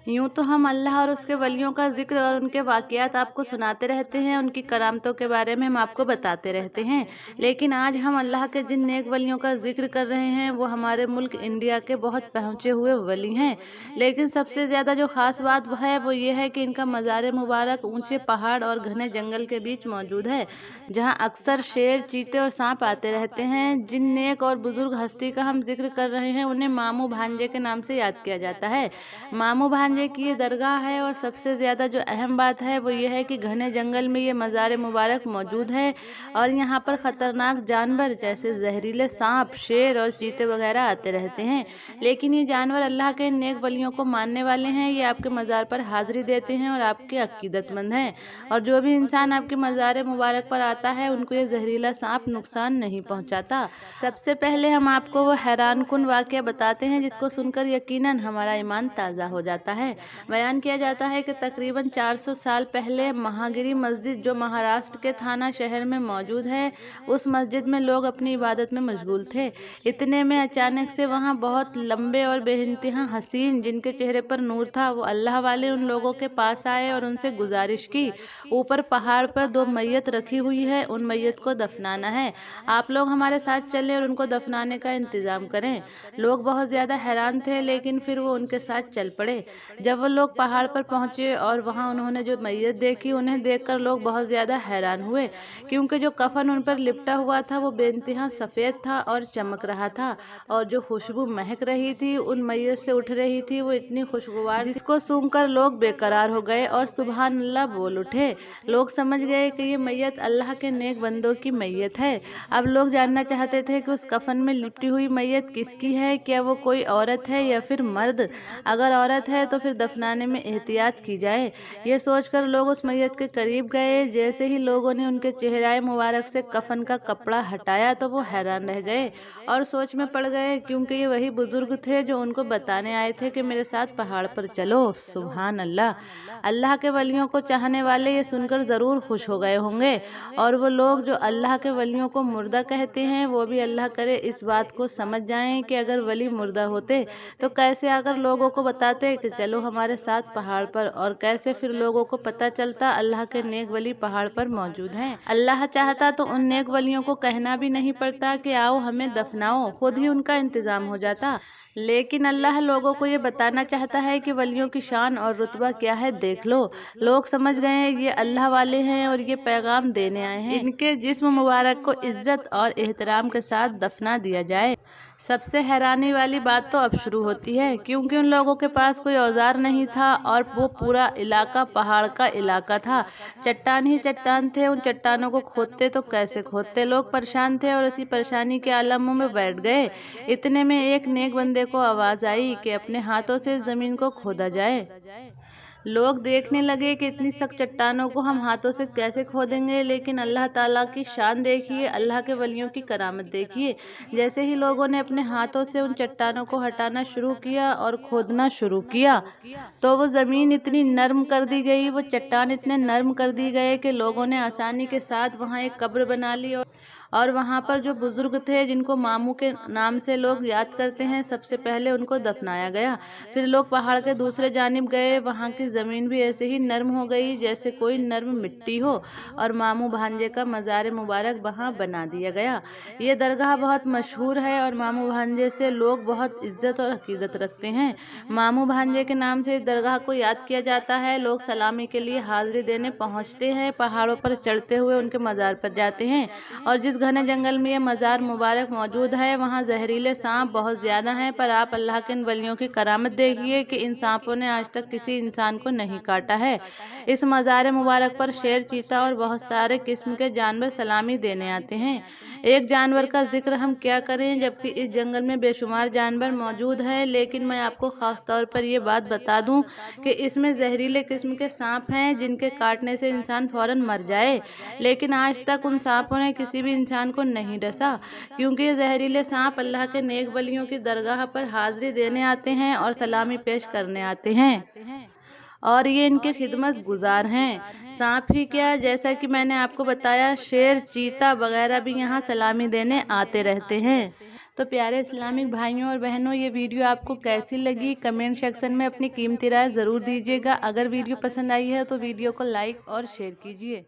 यूं तो हम अल्लाह और उसके वलियों का जिक्र और उनके वाक़यात आपको सुनाते रहते हैं, उनकी करामतों के बारे में हम आपको बताते रहते हैं। लेकिन आज हम अल्लाह के जिन नेक वलियों का जिक्र कर रहे हैं वो हमारे मुल्क इंडिया के बहुत पहुँचे हुए वली हैं। लेकिन सबसे ज़्यादा जो ख़ास बात है वो ये है कि इनका मज़ार मुबारक ऊंचे पहाड़ और घने जंगल के बीच मौजूद है, जहाँ अक्सर शेर, चीते और सांप आते रहते हैं। जिन नेक और बुजुर्ग हस्ती का हम जिक्र कर रहे हैं उन्हें मामू भांजे के नाम से याद किया जाता है। मामू भांजे की ये दरगाह है और सबसे ज़्यादा जो अहम बात है वो ये है कि घने जंगल में ये मज़ार मुबारक मौजूद है और यहाँ पर ख़तरनाक जानवर जैसे जहरीले सांप, शेर और चीते वगैरह आते रहते हैं। लेकिन ये जानवर अल्लाह के नेक वलियों को मानने वाले हैं, ये आपके मज़ार पर हाज़िरी देते हैं और आपके अकीदतमंद हैं। और जो भी इंसान आपके मज़ार मुबारक पर आता है उनको ये जहरीला सांप नुकसान नहीं पहुँचाता। सबसे पहले हम आपको वो हैरान कुन वाक़या बताते हैं जिसको सुनकर यकीनन हमारा ईमान ताज़ा हो जाता है। बयान किया जाता है कि तकरीबन 400 साल पहले महागिरी मस्जिद जो महाराष्ट्र के थाना शहर में मौजूद है, उस मस्जिद में लोग अपनी इबादत में मशगूल थे। इतने में अचानक से वहाँ बहुत लंबे और बेइंतहा हसीन जिनके चेहरे पर नूर था वो अल्लाह वाले उन लोगों के पास आए और उनसे गुजारिश की, ऊपर पहाड़ पर 2 मैयत रखी हुई है, उन मैयत को दफनाना है, आप लोग हमारे साथ चलें और उनको दफनाने का इंतज़ाम करें। लोग बहुत ज़्यादा हैरान थे लेकिन फिर वो उनके साथ चल पड़े। जब वो लोग पहाड़ पर पहुंचे और वहां उन्होंने जो मैयत देखी, उन्हें देखकर लोग बहुत ज़्यादा हैरान हुए, क्योंकि जो कफन उन पर लिपटा हुआ था वो बेइंतहा सफ़ेद था और चमक रहा था, और जो खुशबू महक रही थी उन मैयत से उठ रही थी वो इतनी खुशगवार जिसको सूंघकर लोग बेकरार हो गए और सुबहान अल्लाह बोल उठे। लोग समझ गए कि ये मैयत अल्लाह के नेक बंदों की मैयत है। अब लोग जानना चाहते थे कि उस कफन में लिपटी हुई मैयत किसकी है, क्या वो कोई औरत है या फिर मर्द? अगर औरत है तो फिर दफनाने में एहतियात की जाए। ये सोचकर लोग उस मैयत के करीब गए। जैसे ही लोगों ने उनके चेहरे मुबारक से कफन का कपड़ा हटाया तो वो हैरान रह गए और सोच में पड़ गए, क्योंकि ये वही बुजुर्ग थे जो उनको बताने आए थे कि मेरे साथ पहाड़ पर चलो। सुभान अल्लाह। अल्लाह के वलियों को चाहने वाले ये सुनकर ज़रूर खुश हो गए होंगे, और वो लोग जो अल्लाह के वलियों को मुर्दा कहते हैं वो भी अल्लाह करे इस बात को समझ जाएं कि अगर वली मुर्दा होते तो कैसे आकर लोगों को बताते कि चलो हमारे साथ पहाड़ पर, और कैसे फिर लोगों को पता चलता अल्लाह के नेक वली पहाड़ पर मौजूद हैं। अल्लाह चाहता तो उन नेक वलियों को कहना भी नहीं पड़ता कि आओ हमें दफनाओ, खुद ही उनका इंतजाम हो जाता। लेकिन अल्लाह लोगों को ये बताना चाहता है कि वलियों की शान और रुतबा क्या है, देख लो। लोग समझ गए ये अल्लाह वाले हैं और ये पैगाम देने आए हैं इनके जिस्म मुबारक को इज्जत और एहतराम के साथ दफना दिया जाए। सबसे हैरानी वाली बात तो अब शुरू होती है, क्योंकि उन लोगों के पास कोई औजार नहीं था और वो पूरा इलाका पहाड़ का इलाका था, चट्टान ही चट्टान थे। उन चट्टानों को खोदते तो कैसे खोदते, लोग परेशान थे और इसी परेशानी के आलम में बैठ गए। इतने में एक नेक बंदे को आवाज आई कि अपने हाथों से इस जमीन को खोदा जाए। लोग देखने लगे कि इतनी सख्त चट्टानों को हम हाथों से कैसे खोदेंगे, लेकिन अल्लाह ताला की शान देखिए, अल्लाह के वलियों की करामत देखिए। जैसे ही लोगों ने अपने हाथों से उन चट्टानों को हटाना शुरू किया और खोदना शुरू किया तो वो ज़मीन इतनी नर्म कर दी गई, वो चट्टान इतने नर्म कर दी गए कि लोगों ने आसानी के साथ वहाँ एक कब्र बना ली। और वहाँ पर जो बुजुर्ग थे जिनको मामू के नाम से लोग याद करते हैं, सबसे पहले उनको दफनाया गया। फिर लोग पहाड़ के दूसरे जानिब गए, वहाँ की ज़मीन भी ऐसे ही नर्म हो गई जैसे कोई नर्म मिट्टी हो, और मामू भांजे का मज़ार मुबारक वहाँ बना दिया गया। ये दरगाह बहुत मशहूर है और मामू भांजे से लोग बहुत इज्जत और अकीदत रखते हैं। मामू भांजे के नाम से इस दरगाह को याद किया जाता है। लोग सलामी के लिए हाजिरी देने पहुँचते हैं, पहाड़ों पर चढ़ते हुए उनके मज़ार पर जाते हैं। और जिस घने जंगल में ये मज़ार मुबारक मौजूद है वहाँ जहरीले सांप बहुत ज़्यादा हैं, पर आप अल्लाह के इन वलियों की करामत देखिए कि इन सांपों ने आज तक किसी इंसान को नहीं काटा है। इस मज़ार मुबारक पर शेर, चीता और बहुत सारे किस्म के जानवर सलामी देने आते हैं। एक जानवर का जिक्र हम क्या करें, जबकि इस जंगल में बेशुमार जानवर मौजूद हैं, लेकिन मैं आपको ख़ास तौर पर यह बात बता दूं कि इसमें जहरीले किस्म के सांप हैं जिनके काटने से इंसान फ़ौरन मर जाए, लेकिन आज तक उन सांपों ने किसी भी इंसान को नहीं डसा, क्योंकि ये जहरीले सांप अल्लाह के नेक वलियों की दरगाह पर हाजिरी देने आते हैं और सलामी पेश करने आते हैं। اور یہ ان کے خدمت گزار ہیں۔ سانپ ہی کیا، جیسا کہ میں نے آپ کو بتایا، شیر، چیتا وغیرہ بھی یہاں سلامی دینے آتے رہتے ہیں۔ تو پیارے اسلامک بھائیوں اور بہنوں، یہ ویڈیو آپ کو کیسی لگی کمنٹ سیکشن میں اپنی قیمتی رائے ضرور دیجیے گا۔ اگر ویڈیو پسند آئی ہے تو ویڈیو کو لائک اور شیئر کیجیے۔